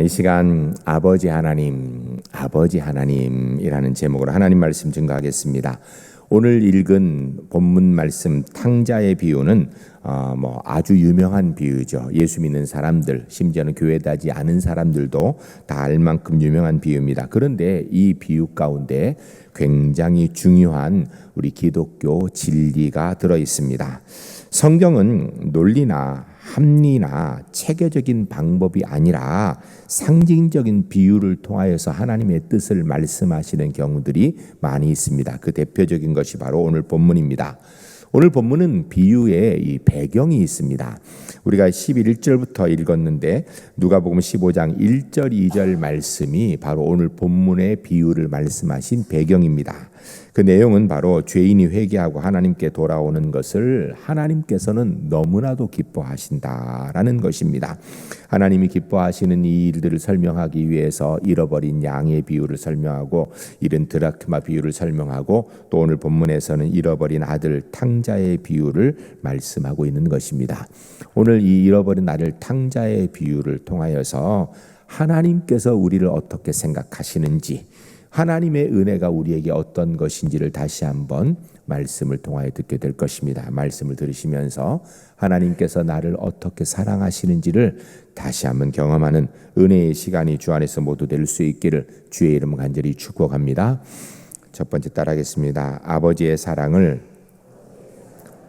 이 시간 아버지 하나님이라는 제목으로 하나님 말씀 증거하겠습니다. 오늘 읽은 본문 말씀 탕자의 비유는 아주 유명한 비유죠. 예수 믿는 사람들, 심지어는 교회 다니지 않은 사람들도 다 알 만큼 유명한 비유입니다. 그런데 이 비유 가운데 굉장히 중요한 우리 기독교 진리가 들어 있습니다. 성경은 논리나 합리나 체계적인 방법이 아니라 상징적인 비유를 통하여서 하나님의 뜻을 말씀하시는 경우들이 많이 있습니다. 그 대표적인 것이 바로 오늘 본문입니다. 오늘 본문은 비유의 이 배경이 있습니다. 우리가 11절부터 읽었는데 누가복음 15장 1절 2절 말씀이 바로 오늘 본문의 비유를 말씀하신 배경입니다. 그 내용은 바로 죄인이 회개하고 하나님께 돌아오는 것을 하나님께서는 너무나도 기뻐하신다라는 것입니다. 하나님이 기뻐하시는 이 일들을 설명하기 위해서 잃어버린 양의 비유를 설명하고 잃은 드라크마 비유를 설명하고 또 오늘 본문에서는 잃어버린 아들 탕자의 비유를 말씀하고 있는 것입니다. 오늘 이 잃어버린 아들 탕자의 비유를 통하여서 하나님께서 우리를 어떻게 생각하시는지, 하나님의 은혜가 우리에게 어떤 것인지를 다시 한번 말씀을 통하여 듣게 될 것입니다. 말씀을 들으시면서 하나님께서 나를 어떻게 사랑하시는지를 다시 한번 경험하는 은혜의 시간이 주 안에서 모두 될 수 있기를 주의 이름 간절히 축복합니다. 첫 번째 따라하겠습니다. 아버지의 사랑을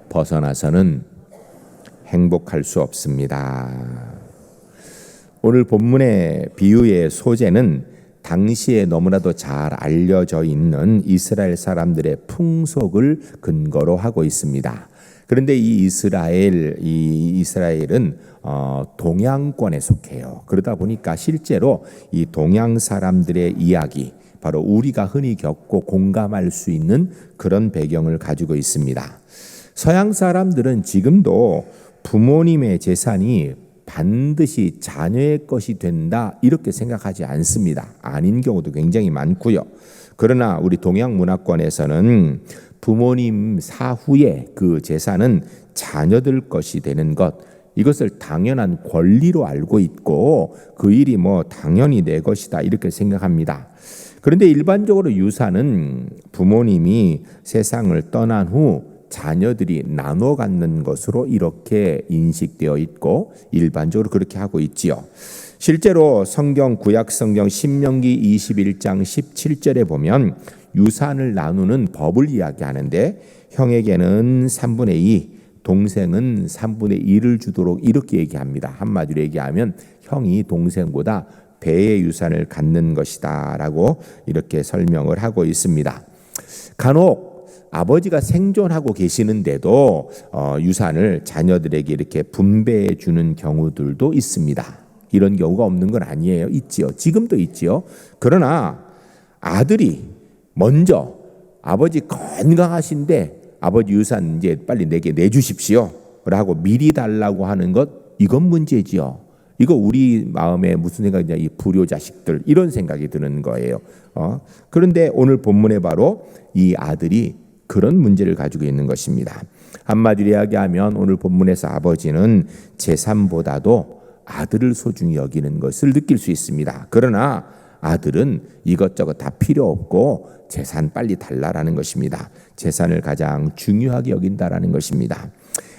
벗어나서는 행복할 수 없습니다. 오늘 본문의 비유의 소재는 당시에 너무나도 잘 알려져 있는 이스라엘 사람들의 풍속을 근거로 하고 있습니다. 그런데 이 이스라엘은 동양권에 속해요. 그러다 보니까 실제로 이 동양 사람들의 이야기, 바로 우리가 흔히 겪고 공감할 수 있는 그런 배경을 가지고 있습니다. 서양 사람들은 지금도 부모님의 재산이 반드시 자녀의 것이 된다 이렇게 생각하지 않습니다. 아닌 경우도 굉장히 많고요. 그러나 우리 동양 문화권에서는 부모님 사후에 그 재산은 자녀들 것이 되는 것, 이것을 당연한 권리로 알고 있고 그 일이 당연히 내 것이다 이렇게 생각합니다. 그런데 일반적으로 유산은 부모님이 세상을 떠난 후 자녀들이 나눠 갖는 것으로 이렇게 인식되어 있고 일반적으로 그렇게 하고 있지요. 실제로 성경 구약 성경 신명기 21장 17절에 보면 유산을 나누는 법을 이야기하는데 형에게는 3분의 2, 동생은 3분의 1을 주도록 이렇게 얘기합니다. 한마디로 얘기하면 형이 동생보다 배의 유산을 갖는 것이다 라고 이렇게 설명을 하고 있습니다. 간혹 아버지가 생존하고 계시는데도 유산을 자녀들에게 이렇게 분배해 주는 경우들도 있습니다. 이런 경우가 없는 건 아니에요. 있지요. 지금도 있지요. 그러나 아들이 먼저 아버지 건강하신데 아버지 유산 이제 빨리 내게 내주십시오 라고 미리 달라고 하는 것, 이건 문제지요. 이거 우리 마음에 무슨 생각이냐, 이 불효 자식들 이런 생각이 드는 거예요. 그런데 오늘 본문에 바로 이 아들이 그런 문제를 가지고 있는 것입니다. 한마디로 이야기하면 오늘 본문에서 아버지는 재산보다도 아들을 소중히 여기는 것을 느낄 수 있습니다. 그러나 아들은 이것저것 다 필요 없고 재산 빨리 달라라는 것입니다. 재산을 가장 중요하게 여긴다라는 것입니다.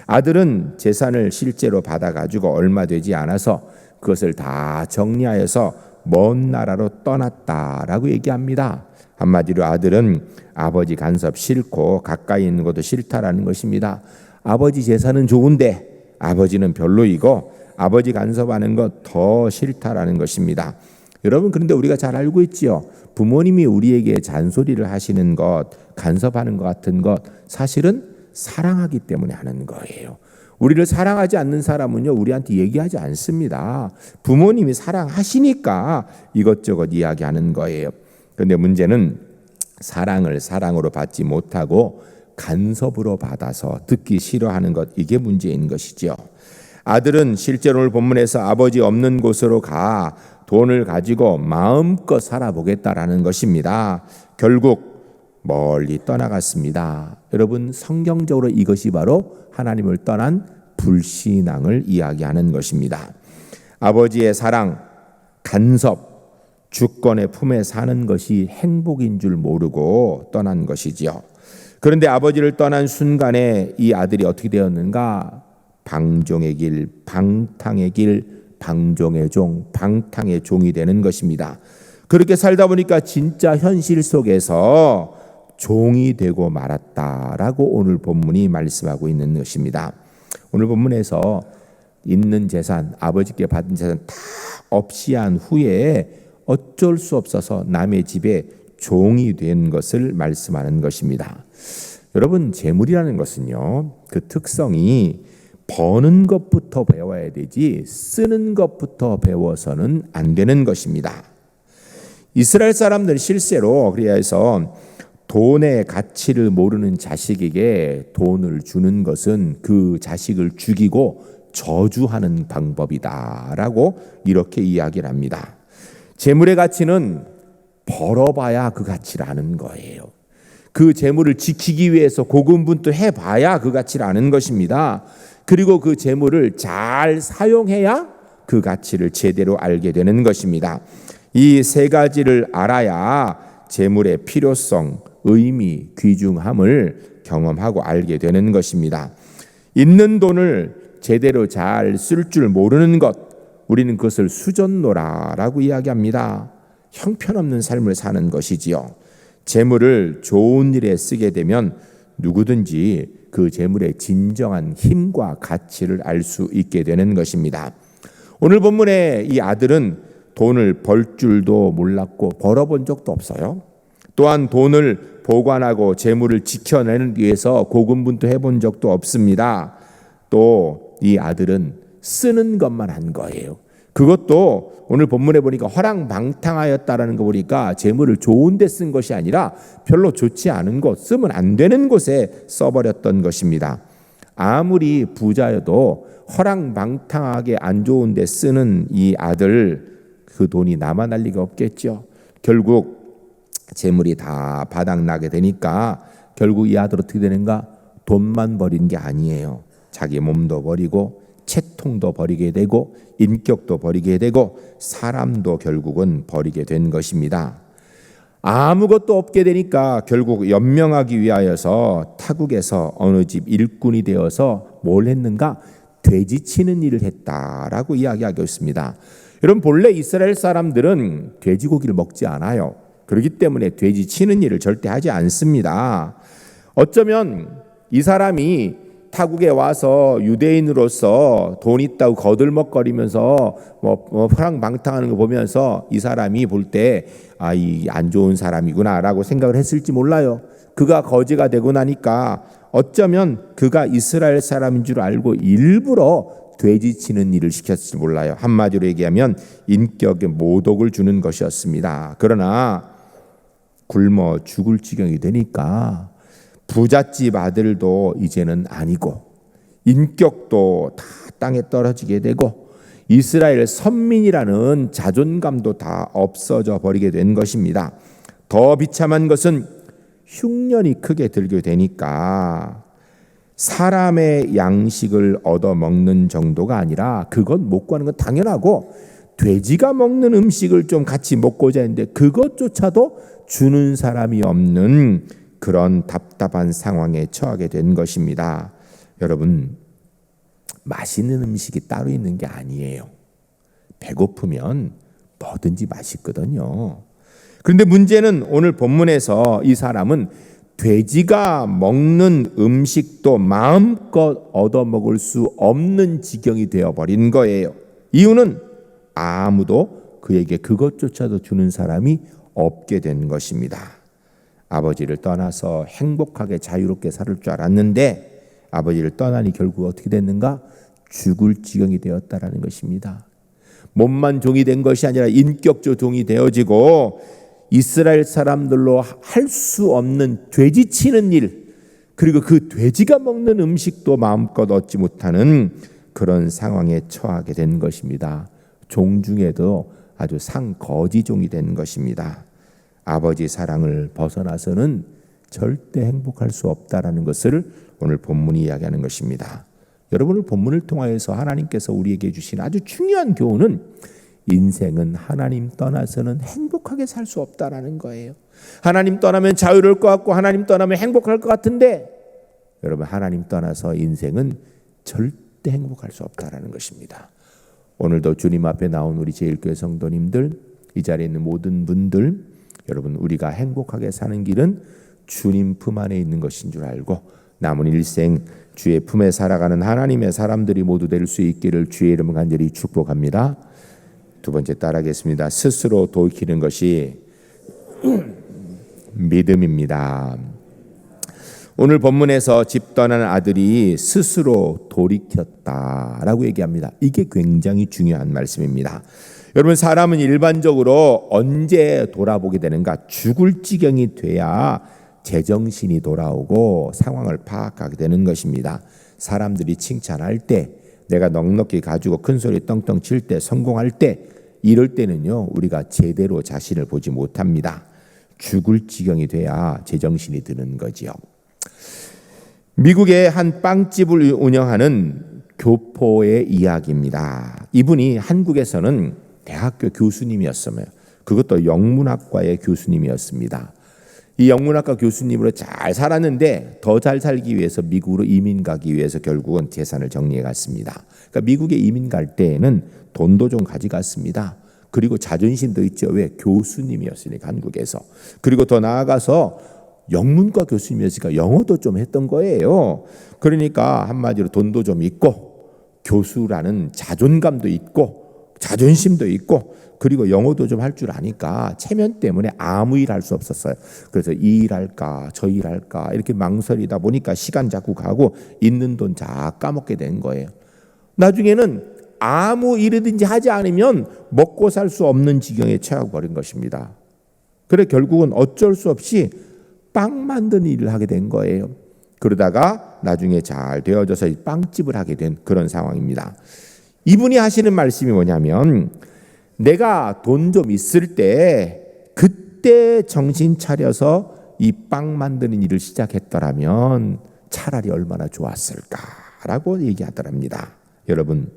아들은 재산을 실제로 받아가지고 얼마 되지 않아서 그것을 다 정리하여서 먼 나라로 떠났다라고 얘기합니다. 한마디로 아들은 아버지 간섭 싫고 가까이 있는 것도 싫다라는 것입니다. 아버지 재산은 좋은데 아버지는 별로이고 아버지 간섭하는 것 더 싫다라는 것입니다. 여러분, 그런데 우리가 잘 알고 있지요. 부모님이 우리에게 잔소리를 하시는 것, 간섭하는 것 같은 것, 사실은 사랑하기 때문에 하는 거예요. 우리를 사랑하지 않는 사람은요, 우리한테 얘기하지 않습니다. 부모님이 사랑하시니까 이것저것 이야기하는 거예요. 그런데 문제는 사랑을 사랑으로 받지 못하고 간섭으로 받아서 듣기 싫어하는 것, 이게 문제인 것이죠. 아들은 실제로 오늘 본문에서 아버지 없는 곳으로 가 돈을 가지고 마음껏 살아보겠다라는 것입니다. 결국 멀리 떠나갔습니다. 여러분, 성경적으로 이것이 바로 하나님을 떠난 불신앙을 이야기하는 것입니다. 아버지의 사랑, 간섭, 주권의 품에 사는 것이 행복인 줄 모르고 떠난 것이지요. 그런데 아버지를 떠난 순간에 이 아들이 어떻게 되었는가? 방종의 길, 방탕의 길, 방종의 종, 방탕의 종이 되는 것입니다. 그렇게 살다 보니까 진짜 현실 속에서 종이 되고 말았다라고 오늘 본문이 말씀하고 있는 것입니다. 오늘 본문에서 있는 재산, 아버지께 받은 재산 다 없이 한 후에 어쩔 수 없어서 남의 집에 종이 된 것을 말씀하는 것입니다. 여러분, 재물이라는 것은요, 그 특성이 버는 것부터 배워야 되지 쓰는 것부터 배워서는 안 되는 것입니다. 이스라엘 사람들 실제로 그래서 돈의 가치를 모르는 자식에게 돈을 주는 것은 그 자식을 죽이고 저주하는 방법이다라고 이렇게 이야기를 합니다. 재물의 가치는 벌어봐야 그 가치를 아는 거예요. 그 재물을 지키기 위해서 고군분투해봐야 그 가치를 아는 것입니다. 그리고 그 재물을 잘 사용해야 그 가치를 제대로 알게 되는 것입니다. 이 세 가지를 알아야 재물의 필요성, 의미, 귀중함을 경험하고 알게 되는 것입니다. 있는 돈을 제대로 잘 쓸 줄 모르는 것, 우리는 그것을 수전노라라고 이야기합니다. 형편없는 삶을 사는 것이지요. 재물을 좋은 일에 쓰게 되면 누구든지 그 재물의 진정한 힘과 가치를 알 수 있게 되는 것입니다. 오늘 본문의 이 아들은 돈을 벌 줄도 몰랐고 벌어본 적도 없어요. 또한 돈을 보관하고 재물을 지켜내는 위해서 고군분투해 본 적도 없습니다. 또 이 아들은 쓰는 것만 한 거예요. 그것도 오늘 본문에 보니까 허랑방탕하였다라는 거 보니까 재물을 좋은 데 쓴 것이 아니라 별로 좋지 않은 곳, 쓰면 안 되는 곳에 써버렸던 것입니다. 아무리 부자여도 허랑방탕하게 안 좋은 데 쓰는 이 아들, 그 돈이 남아날 리가 없겠죠. 결국 재물이 다 바닥나게 되니까 결국 이 아들 어떻게 되는가? 돈만 버린 게 아니에요. 자기 몸도 버리고 채통도 버리게 되고 인격도 버리게 되고 사람도 결국은 버리게 된 것입니다. 아무것도 없게 되니까 결국 연명하기 위하여서 타국에서 어느 집 일꾼이 되어서 뭘 했는가? 돼지치는 일을 했다라고 이야기하고 있습니다. 여러분, 본래 이스라엘 사람들은 돼지고기를 먹지 않아요. 그렇기 때문에 돼지치는 일을 절대 하지 않습니다. 어쩌면 이 사람이 타국에 와서 유대인으로서 돈 있다고 거들먹거리면서 허랑방탕하는 거 보면서 이 사람이 볼 때 이 안 좋은 사람이구나라고 생각을 했을지 몰라요. 그가 거지가 되고 나니까 어쩌면 그가 이스라엘 사람인 줄 알고 일부러 돼지치는 일을 시켰을지 몰라요. 한마디로 얘기하면 인격에 모독을 주는 것이었습니다. 그러나 굶어 죽을 지경이 되니까 부잣집 아들도 이제는 아니고 인격도 다 땅에 떨어지게 되고 이스라엘 선민이라는 자존감도 다 없어져 버리게 된 것입니다. 더 비참한 것은 흉년이 크게 들게 되니까 사람의 양식을 얻어먹는 정도가 아니라 그건 못 구하는 건 당연하고 돼지가 먹는 음식을 좀 같이 먹고자 했는데 그것조차도 주는 사람이 없는 그런 답답한 상황에 처하게 된 것입니다. 여러분, 맛있는 음식이 따로 있는 게 아니에요. 배고프면 뭐든지 맛있거든요. 그런데 문제는 오늘 본문에서 이 사람은 돼지가 먹는 음식도 마음껏 얻어먹을 수 없는 지경이 되어버린 거예요. 이유는 아무도 그에게 그것조차도 주는 사람이 없게 된 것입니다. 아버지를 떠나서 행복하게 자유롭게 살 줄 알았는데 아버지를 떠나니 결국 어떻게 됐는가? 죽을 지경이 되었다라는 것입니다. 몸만 종이 된 것이 아니라 인격적 종이 되어지고 이스라엘 사람들로 할 수 없는 돼지치는 일, 그리고 그 돼지가 먹는 음식도 마음껏 얻지 못하는 그런 상황에 처하게 된 것입니다. 종 중에도 아주 상거지종이 된 것입니다. 아버지 사랑을 벗어나서는 절대 행복할 수 없다라는 것을 오늘 본문이 이야기하는 것입니다. 여러분을 본문을 통하여서 하나님께서 우리에게 주신 아주 중요한 교훈은 인생은 하나님 떠나서는 행복하게 살 수 없다라는 거예요. 하나님 떠나면 자유로울 것 같고 하나님 떠나면 행복할 것 같은데 여러분, 하나님 떠나서 인생은 절대 행복할 수 없다라는 것입니다. 오늘도 주님 앞에 나온 우리 제일교회 성도님들, 이 자리에 있는 모든 분들, 여러분, 우리가 행복하게 사는 길은 주님 품 안에 있는 것인 줄 알고 남은 일생 주의 품에 살아가는 하나님의 사람들이 모두 될 수 있기를 주의 이름으로 간절히 축복합니다. 두 번째 따라하겠습니다. 스스로 돌이키는 것이 믿음입니다. 오늘 본문에서 집 떠난 아들이 스스로 돌이켰다라고 얘기합니다. 이게 굉장히 중요한 말씀입니다. 여러분, 사람은 일반적으로 언제 돌아보게 되는가? 죽을 지경이 돼야 제정신이 돌아오고 상황을 파악하게 되는 것입니다. 사람들이 칭찬할 때, 내가 넉넉히 가지고 큰 소리 떵떵 칠 때, 성공할 때, 이럴 때는요, 우리가 제대로 자신을 보지 못합니다. 죽을 지경이 돼야 제정신이 드는 거지요. 미국의 한 빵집을 운영하는 교포의 이야기입니다. 이분이 한국에서는 대학교 교수님이었으며 그것도 영문학과의 교수님이었습니다. 이 영문학과 교수님으로 잘 살았는데 더 잘 살기 위해서 미국으로 이민 가기 위해서 결국은 재산을 정리해 갔습니다. 그러니까 미국에 이민 갈 때에는 돈도 좀 가져갔습니다. 그리고 자존심도 있죠. 왜? 교수님이었으니까 한국에서. 그리고 더 나아가서 영문과 교수님이었으니까 영어도 좀 했던 거예요. 그러니까 한마디로 돈도 좀 있고 교수라는 자존감도 있고 자존심도 있고 그리고 영어도 좀 할 줄 아니까 체면 때문에 아무 일 할 수 없었어요. 그래서 이 일 할까 저 일 할까 이렇게 망설이다 보니까 시간 자꾸 가고 있는 돈 다 까먹게 된 거예요. 나중에는 아무 일이든지 하지 않으면 먹고 살 수 없는 지경에 처해버린 것입니다. 그래 결국은 어쩔 수 없이 빵 만드는 일을 하게 된 거예요. 그러다가 나중에 잘 되어져서 빵집을 하게 된 그런 상황입니다. 이분이 하시는 말씀이 뭐냐면 내가 돈 좀 있을 때 그때 정신 차려서 이 빵 만드는 일을 시작했더라면 차라리 얼마나 좋았을까라고 얘기하더랍니다. 여러분,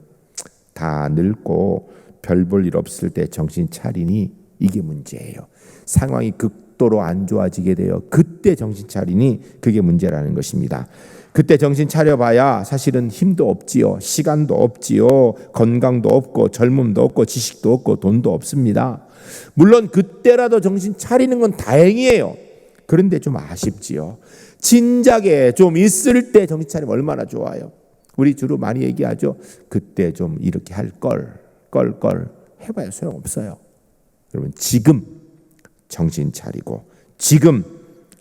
다 늙고 별 볼 일 없을 때 정신 차리니 이게 문제예요. 상황이 극도로 안 좋아지게 돼요. 그때 정신 차리니 그게 문제라는 것입니다. 그때 정신 차려봐야 사실은 힘도 없지요. 시간도 없지요. 건강도 없고 젊음도 없고 지식도 없고 돈도 없습니다. 물론 그때라도 정신 차리는 건 다행이에요. 그런데 좀 아쉽지요. 진작에 좀 있을 때 정신 차리면 얼마나 좋아요. 우리 주로 많이 얘기하죠. 그때 좀 이렇게 할 걸 해봐야 소용없어요. 여러분, 지금 정신 차리고 지금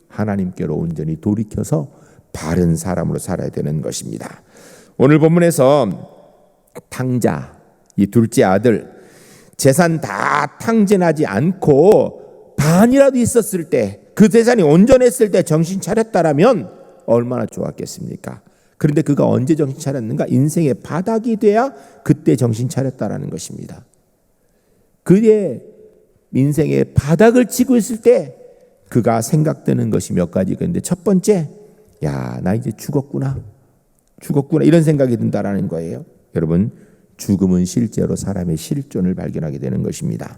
하나님께로 온전히 돌이켜서 바른 사람으로 살아야 되는 것입니다. 오늘 본문에서 탕자, 이 둘째 아들, 재산 다 탕진하지 않고 반이라도 있었을 때, 그 재산이 온전했을 때 정신 차렸다라면 얼마나 좋았겠습니까? 그런데 그가 언제 정신 차렸는가? 인생의 바닥이 돼야 그때 정신 차렸다라는 것입니다. 그의 인생의 바닥을 치고 있을 때 그가 생각되는 것이 몇 가지가 있는데, 첫 번째, 야, 나 이제 죽었구나 이런 생각이 든다라는 거예요. 여러분, 죽음은 실제로 사람의 실존을 발견하게 되는 것입니다.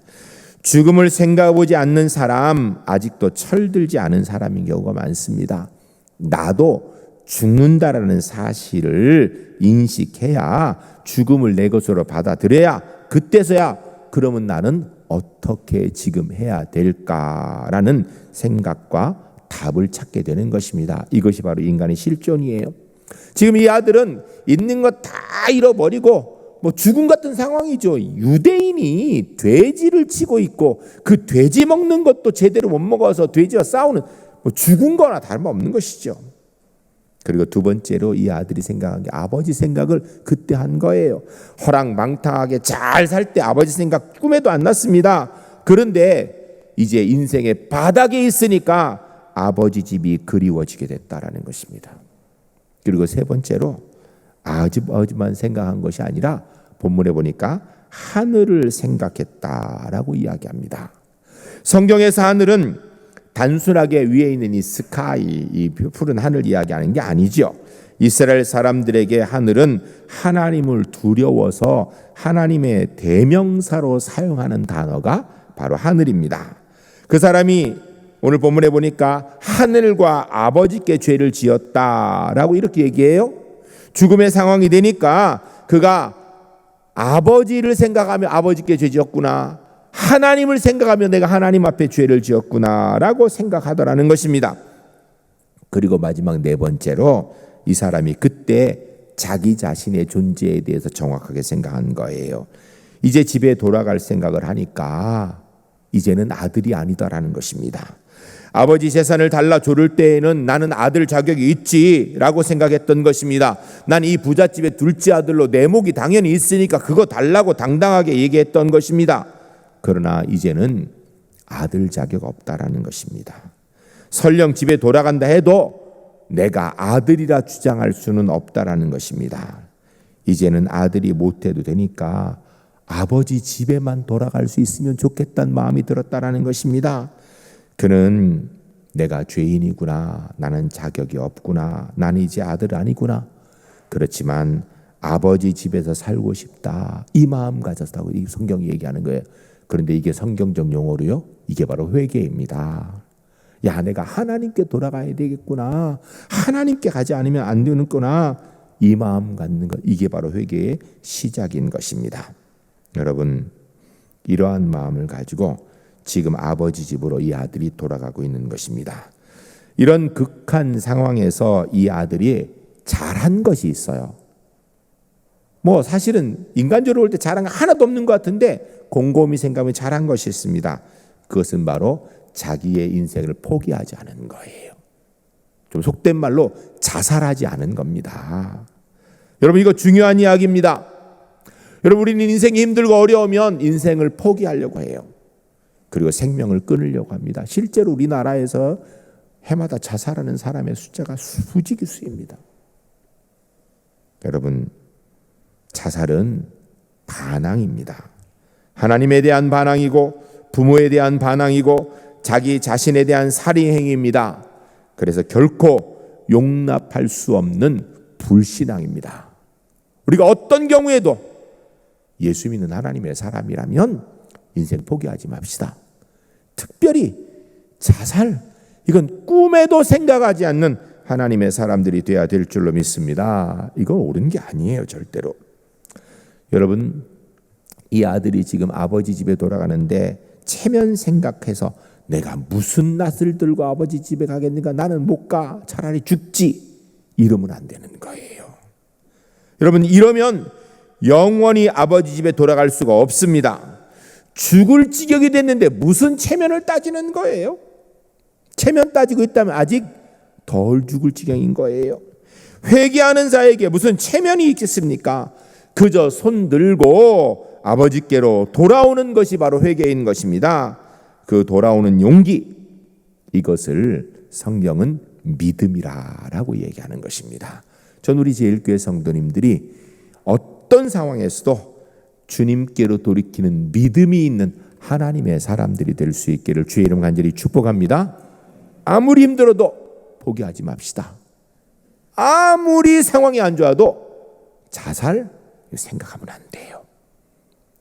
죽음을 생각해보지 않는 사람, 아직도 철들지 않은 사람인 경우가 많습니다. 나도 죽는다라는 사실을 인식해야 죽음을 내 것으로 받아들여야 그때서야 그러면 나는 어떻게 지금 해야 될까라는 생각과 답을 찾게 되는 것입니다. 이것이 바로 인간의 실존이에요. 지금 이 아들은 있는 것 다 잃어버리고 죽음 같은 상황이죠. 유대인이 돼지를 치고 있고 그 돼지 먹는 것도 제대로 못 먹어서 돼지와 싸우는 죽은 거나 다름없는 것이죠. 그리고 두 번째로 이 아들이 생각한 게 아버지 생각을 그때 한 거예요. 호랑망탕하게 잘 살 때 아버지 생각 꿈에도 안 났습니다. 그런데 이제 인생의 바닥에 있으니까 아버지 집이 그리워지게 됐다라는 것입니다. 그리고 세 번째로 아버지만 생각한 것이 아니라 본문에 보니까 하늘을 생각했다라고 이야기합니다. 성경에서 하늘은 단순하게 위에 있는 이 스카이, 이 푸른 하늘 이야기하는 게 아니죠. 이스라엘 사람들에게 하늘은 하나님을 두려워서 하나님의 대명사로 사용하는 단어가 바로 하늘입니다. 그 사람이 오늘 본문에 보니까 하늘과 아버지께 죄를 지었다라고 이렇게 얘기해요. 죽음의 상황이 되니까 그가 아버지를 생각하며 아버지께 죄 지었구나, 하나님을 생각하며 내가 하나님 앞에 죄를 지었구나라고 생각하더라는 것입니다. 그리고 마지막 네 번째로 이 사람이 그때 자기 자신의 존재에 대해서 정확하게 생각한 거예요. 이제 집에 돌아갈 생각을 하니까 이제는 아들이 아니다라는 것입니다. 아버지 재산을 달라 조를 때에는 나는 아들 자격이 있지라고 생각했던 것입니다. 난 이 부잣집의 둘째 아들로 내 목이 당연히 있으니까 그거 달라고 당당하게 얘기했던 것입니다. 그러나 이제는 아들 자격 없다라는 것입니다. 설령 집에 돌아간다 해도 내가 아들이라 주장할 수는 없다라는 것입니다. 이제는 아들이 못해도 되니까 아버지 집에만 돌아갈 수 있으면 좋겠다는 마음이 들었다라는 것입니다. 그는 내가 죄인이구나, 나는 자격이 없구나, 나는 이제 아들 아니구나, 그렇지만 아버지 집에서 살고 싶다, 이 마음 가졌다고 이 성경이 얘기하는 거예요. 그런데 이게 성경적 용어로요, 이게 바로 회개입니다. 야, 내가 하나님께 돌아가야 되겠구나, 하나님께 가지 않으면 안 되는구나, 이 마음 갖는 것, 이게 바로 회개의 시작인 것입니다. 여러분, 이러한 마음을 가지고 지금 아버지 집으로 이 아들이 돌아가고 있는 것입니다. 이런 극한 상황에서 이 아들이 잘한 것이 있어요. 사실은 인간적으로 볼 때 잘한 거 하나도 없는 것 같은데 곰곰이 생각하면 잘한 것이 있습니다. 그것은 바로 자기의 인생을 포기하지 않은 거예요. 좀 속된 말로 자살하지 않은 겁니다. 여러분, 이거 중요한 이야기입니다. 여러분, 우리는 인생이 힘들고 어려우면 인생을 포기하려고 해요. 그리고 생명을 끊으려고 합니다. 실제로 우리나라에서 해마다 자살하는 사람의 숫자가 수직수입니다. 여러분, 자살은 반항입니다. 하나님에 대한 반항이고 부모에 대한 반항이고 자기 자신에 대한 살인 행위입니다. 그래서 결코 용납할 수 없는 불신앙입니다. 우리가 어떤 경우에도 예수 믿는 하나님의 사람이라면 인생 포기하지 맙시다. 특별히 자살, 이건 꿈에도 생각하지 않는 하나님의 사람들이 돼야 될 줄로 믿습니다. 이건 옳은 게 아니에요, 절대로. 여러분, 이 아들이 지금 아버지 집에 돌아가는데 체면 생각해서 내가 무슨 낯을 들고 아버지 집에 가겠는가, 나는 못 가, 차라리 죽지, 이러면 안 되는 거예요. 여러분, 이러면 영원히 아버지 집에 돌아갈 수가 없습니다. 죽을 지경이 됐는데 무슨 체면을 따지는 거예요? 체면 따지고 있다면 아직 덜 죽을 지경인 거예요. 회개하는 자에게 무슨 체면이 있겠습니까? 그저 손 들고 아버지께로 돌아오는 것이 바로 회개인 것입니다. 그 돌아오는 용기, 이것을 성경은 믿음이라고 얘기하는 것입니다. 전 우리 제1교회 성도님들이 어떤 상황에서도 주님께로 돌이키는 믿음이 있는 하나님의 사람들이 될 수 있기를 주의 이름 간절히 축복합니다. 아무리 힘들어도 포기하지 맙시다. 아무리 상황이 안 좋아도 자살 생각하면 안 돼요.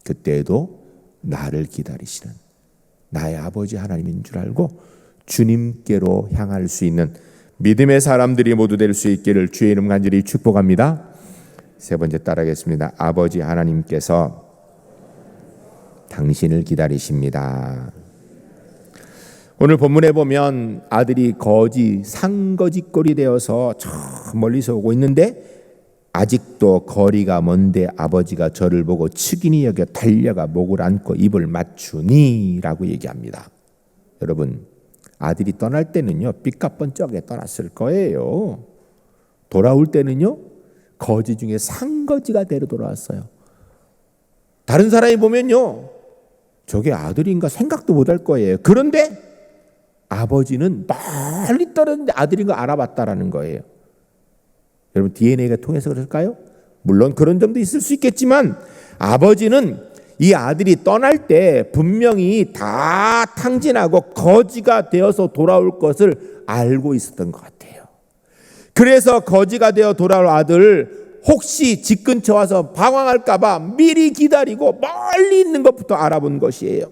그때에도 나를 기다리시는 나의 아버지 하나님인 줄 알고 주님께로 향할 수 있는 믿음의 사람들이 모두 될 수 있기를 주의 이름 간절히 축복합니다. 세 번째 따라하겠습니다. 아버지 하나님께서 당신을 기다리십니다. 오늘 본문에 보면 아들이 상거지꼴이 되어서 저 멀리서 오고 있는데 아직도 거리가 먼데 아버지가 저를 보고 측은히 여겨 달려가 목을 안고 입을 맞추니 라고 얘기합니다. 여러분, 아들이 떠날 때는요 삐까뻔쩍하게 떠났을 거예요. 돌아올 때는요 거지 중에 상거지가 데려 돌아왔어요. 다른 사람이 보면요 저게 아들인가 생각도 못할 거예요. 그런데 아버지는 멀리 떨어졌는데 아들인 거 알아봤다라는 거예요. 여러분, DNA가 통해서 그럴까요? 물론 그런 점도 있을 수 있겠지만 아버지는 이 아들이 떠날 때 분명히 다 탕진하고 거지가 되어서 돌아올 것을 알고 있었던 것 같아요. 그래서 거지가 되어 돌아올 아들 혹시 집 근처 와서 방황할까 봐 미리 기다리고 멀리 있는 것부터 알아본 것이에요.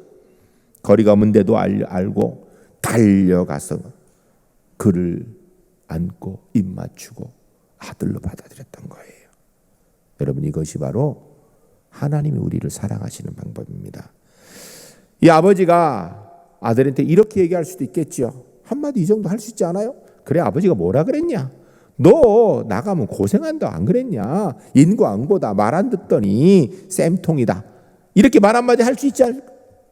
거리가 먼데도 알고 달려가서 그를 안고 입 맞추고 아들로 받아들였던 거예요. 여러분, 이것이 바로 하나님이 우리를 사랑하시는 방법입니다. 이 아버지가 아들한테 이렇게 얘기할 수도 있겠죠. 한마디 이 정도 할 수 있지 않아요? 그래, 아버지가 뭐라 그랬냐? 너 나가면 고생한다 안 그랬냐? 인과응보다 말 안 듣더니 쌤통이다. 이렇게 말 한마디 할 수 있지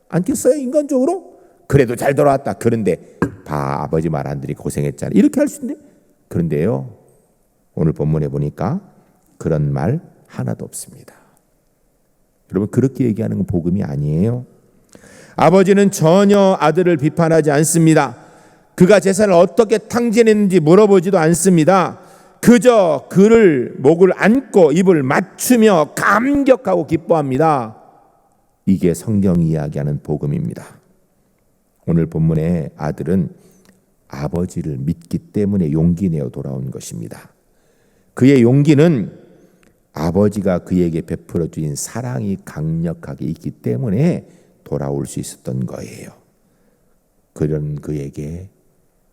않겠어요? 인간적으로? 그래도 잘 돌아왔다. 그런데 아버지 말 안 들이 고생했잖아. 이렇게 할 수 있는데, 그런데요, 오늘 본문에 보니까 그런 말 하나도 없습니다. 여러분, 그렇게 얘기하는 건 복음이 아니에요. 아버지는 전혀 아들을 비판하지 않습니다. 그가 재산을 어떻게 탕진했는지 물어보지도 않습니다. 그저 그를 목을 안고 입을 맞추며 감격하고 기뻐합니다. 이게 성경이 이야기하는 복음입니다. 오늘 본문의 아들은 아버지를 믿기 때문에 용기 내어 돌아온 것입니다. 그의 용기는 아버지가 그에게 베풀어 주신 사랑이 강력하게 있기 때문에 돌아올 수 있었던 거예요. 그런 그에게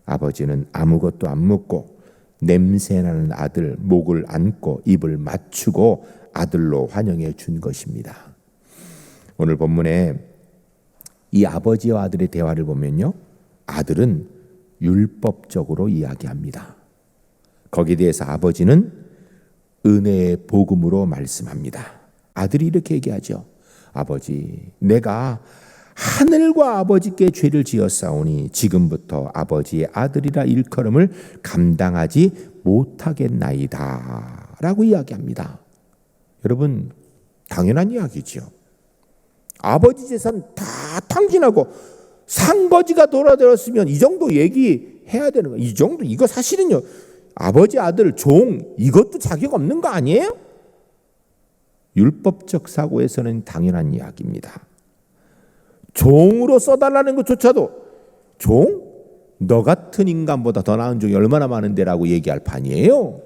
아버지는 아무것도 안 묻고 냄새나는 아들 목을 안고 입을 맞추고 아들로 환영해 준 것입니다. 오늘 본문에 이 아버지와 아들의 대화를 보면요, 아들은 율법적으로 이야기합니다. 거기에 대해서 아버지는 은혜의 복음으로 말씀합니다. 아들이 이렇게 얘기하죠. 아버지, 내가 하늘과 아버지께 죄를 지었사오니 지금부터 아버지의 아들이라 일컬음을 감당하지 못하겠나이다 라고 이야기합니다. 여러분, 당연한 이야기죠. 아버지 재산 다 탕진하고 상거지가 돌아들었으면 이 정도 얘기해야 되는 거예요. 이 정도, 이거 사실은요, 아버지 아들 종 이것도 자격 없는 거 아니에요? 율법적 사고에서는 당연한 이야기입니다. 종으로 써달라는 것조차도 종? 너 같은 인간보다 더 나은 종이 얼마나 많은데라고 얘기할 판이에요.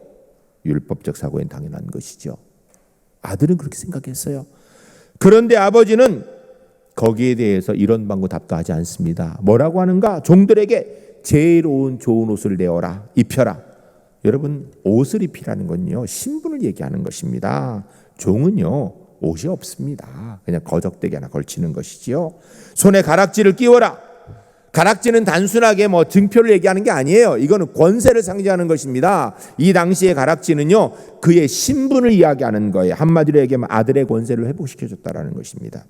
율법적 사고엔 당연한 것이죠. 아들은 그렇게 생각했어요. 그런데 아버지는 거기에 대해서 이런 방구 답도 하지 않습니다. 뭐라고 하는가? 종들에게 제일 좋은 옷을 내어라, 입혀라. 여러분, 옷을 입히라는 건요, 신분을 얘기하는 것입니다. 종은요, 옷이 없습니다. 그냥 거적대기 하나 걸치는 것이지요. 손에 가락지를 끼워라. 가락지는 단순하게 등표를 얘기하는 게 아니에요. 이거는 권세를 상징하는 것입니다. 이 당시의 가락지는요, 그의 신분을 이야기하는 거예요. 한마디로 얘기하면 아들의 권세를 회복시켜줬다라는 것입니다.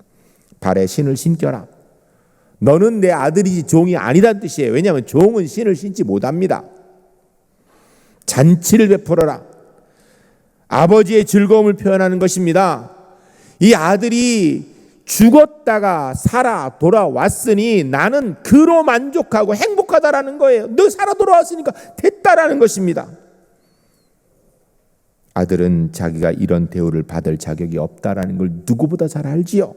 발에 신을 신겨라. 너는 내 아들이지 종이 아니란 뜻이에요. 왜냐하면 종은 신을 신지 못합니다. 잔치를 베풀어라. 아버지의 즐거움을 표현하는 것입니다. 이 아들이 죽었다가 살아 돌아왔으니 나는 그로 만족하고 행복하다라는 거예요. 너 살아 돌아왔으니까 됐다라는 것입니다. 아들은 자기가 이런 대우를 받을 자격이 없다라는 걸 누구보다 잘 알지요.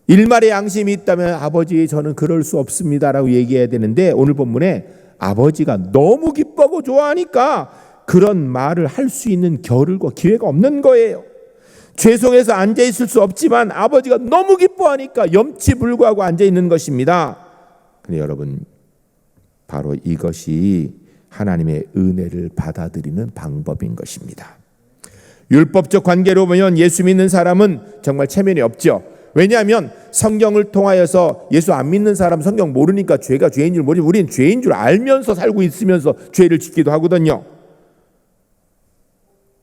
일말의 양심이 있다면 아버지, 저는 그럴 수 없습니다라고 얘기해야 되는데, 오늘 본문에 아버지가 너무 기뻐하고 좋아하니까 그런 말을 할 수 있는 겨를과 기회가 없는 거예요. 죄송해서 앉아있을 수 없지만 아버지가 너무 기뻐하니까 염치불구하고 앉아있는 것입니다. 근데 여러분, 바로 이것이 하나님의 은혜를 받아들이는 방법인 것입니다. 율법적 관계로 보면 예수 믿는 사람은 정말 체면이 없죠. 왜냐하면 성경을 통하여서 예수 안 믿는 사람 성경 모르니까 죄가 죄인 줄 모르지, 우리는 죄인 줄 알면서 살고 있으면서 죄를 짓기도 하거든요.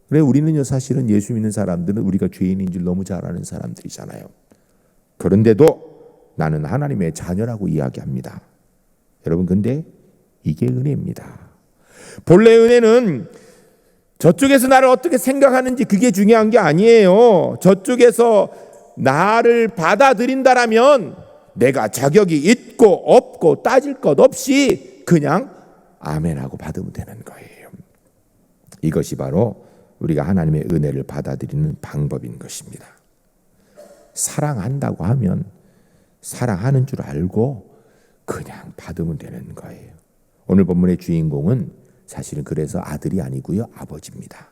그래, 우리는요, 사실은 예수 믿는 사람들은 우리가 죄인인 줄 너무 잘 아는 사람들이잖아요. 그런데도 나는 하나님의 자녀라고 이야기합니다. 여러분, 근데 이게 은혜입니다. 본래 은혜는 저쪽에서 나를 어떻게 생각하는지 그게 중요한 게 아니에요. 저쪽에서 나를 받아들인다라면 내가 자격이 있고 없고 따질 것 없이 그냥 아멘하고 받으면 되는 거예요. 이것이 바로 우리가 하나님의 은혜를 받아들이는 방법인 것입니다. 사랑한다고 하면 사랑하는 줄 알고 그냥 받으면 되는 거예요. 오늘 본문의 주인공은 사실은 그래서 아들이 아니고요, 아버지입니다.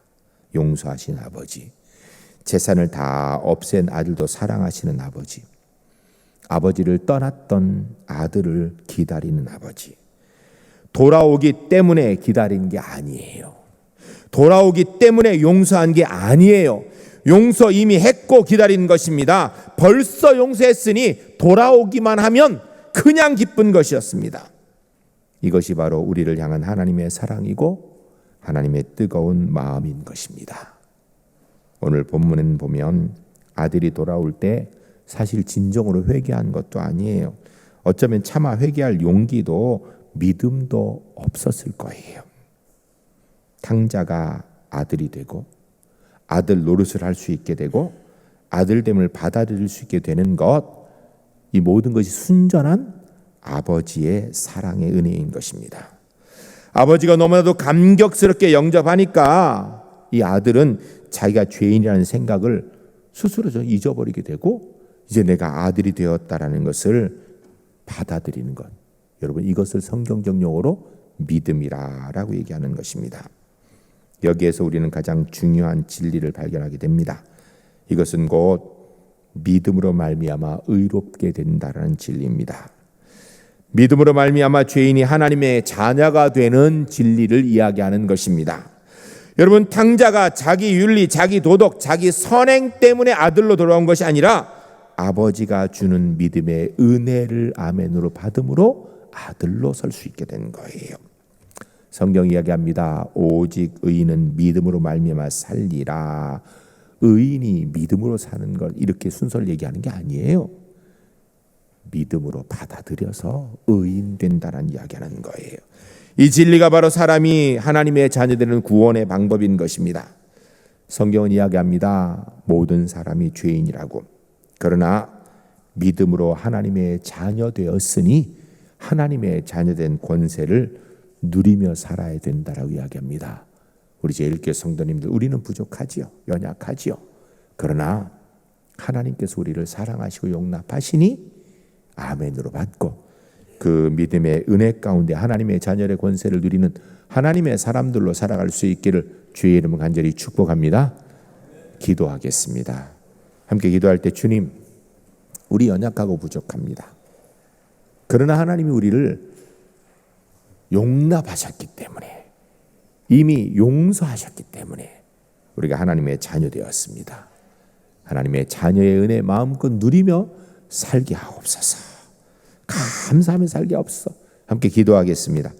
용서하신 아버지, 재산을 다 없앤 아들도 사랑하시는 아버지, 아버지를 떠났던 아들을 기다리는 아버지. 돌아오기 때문에 기다린 게 아니에요. 돌아오기 때문에 용서한 게 아니에요. 용서 이미 했고 기다린 것입니다. 벌써 용서했으니 돌아오기만 하면 그냥 기쁜 것이었습니다. 이것이 바로 우리를 향한 하나님의 사랑이고 하나님의 뜨거운 마음인 것입니다. 오늘 본문은 보면 아들이 돌아올 때 사실 진정으로 회개한 것도 아니에요. 어쩌면 차마 회개할 용기도 믿음도 없었을 거예요. 탕자가 아들이 되고 아들 노릇을 할 수 있게 되고 아들됨을 받아들일 수 있게 되는 것, 이 모든 것이 순전한 아버지의 사랑의 은혜인 것입니다. 아버지가 너무나도 감격스럽게 영접하니까 이 아들은 자기가 죄인이라는 생각을 스스로 좀 잊어버리게 되고 이제 내가 아들이 되었다라는 것을 받아들이는 것. 여러분, 이것을 성경적 용어로 믿음이라고 얘기하는 것입니다. 여기에서 우리는 가장 중요한 진리를 발견하게 됩니다. 이것은 곧 믿음으로 말미암아 의롭게 된다라는 진리입니다. 믿음으로 말미암아 죄인이 하나님의 자녀가 되는 진리를 이야기하는 것입니다. 여러분, 탕자가 자기 윤리, 자기 도덕, 자기 선행 때문에 아들로 돌아온 것이 아니라 아버지가 주는 믿음의 은혜를 아멘으로 받음으로 아들로 설 수 있게 된 거예요. 성경 이야기합니다. 오직 의인은 믿음으로 말미암아 살리라. 의인이 믿음으로 사는 걸 이렇게 순서를 얘기하는 게 아니에요. 믿음으로 받아들여서 의인 된다는 이야기하는 거예요. 이 진리가 바로 사람이 하나님의 자녀되는 구원의 방법인 것입니다. 성경은 이야기합니다. 모든 사람이 죄인이라고. 그러나 믿음으로 하나님의 자녀 되었으니 하나님의 자녀된 권세를 누리며 살아야 된다라고 이야기합니다. 우리 제1교회 성도님들, 우리는 부족하지요. 연약하지요. 그러나 하나님께서 우리를 사랑하시고 용납하시니 아멘으로 받고 그 믿음의 은혜 가운데 하나님의 자녀의 권세를 누리는 하나님의 사람들로 살아갈 수 있기를 주의 이름으로 간절히 축복합니다. 기도하겠습니다. 함께 기도할 때, 주님, 우리 연약하고 부족합니다. 그러나 하나님이 우리를 용납하셨기 때문에, 이미 용서하셨기 때문에 우리가 하나님의 자녀 되었습니다. 하나님의 자녀의 은혜 마음껏 누리며 살게 하옵소서. 감사하며 살게 하옵소서. 함께 기도하겠습니다.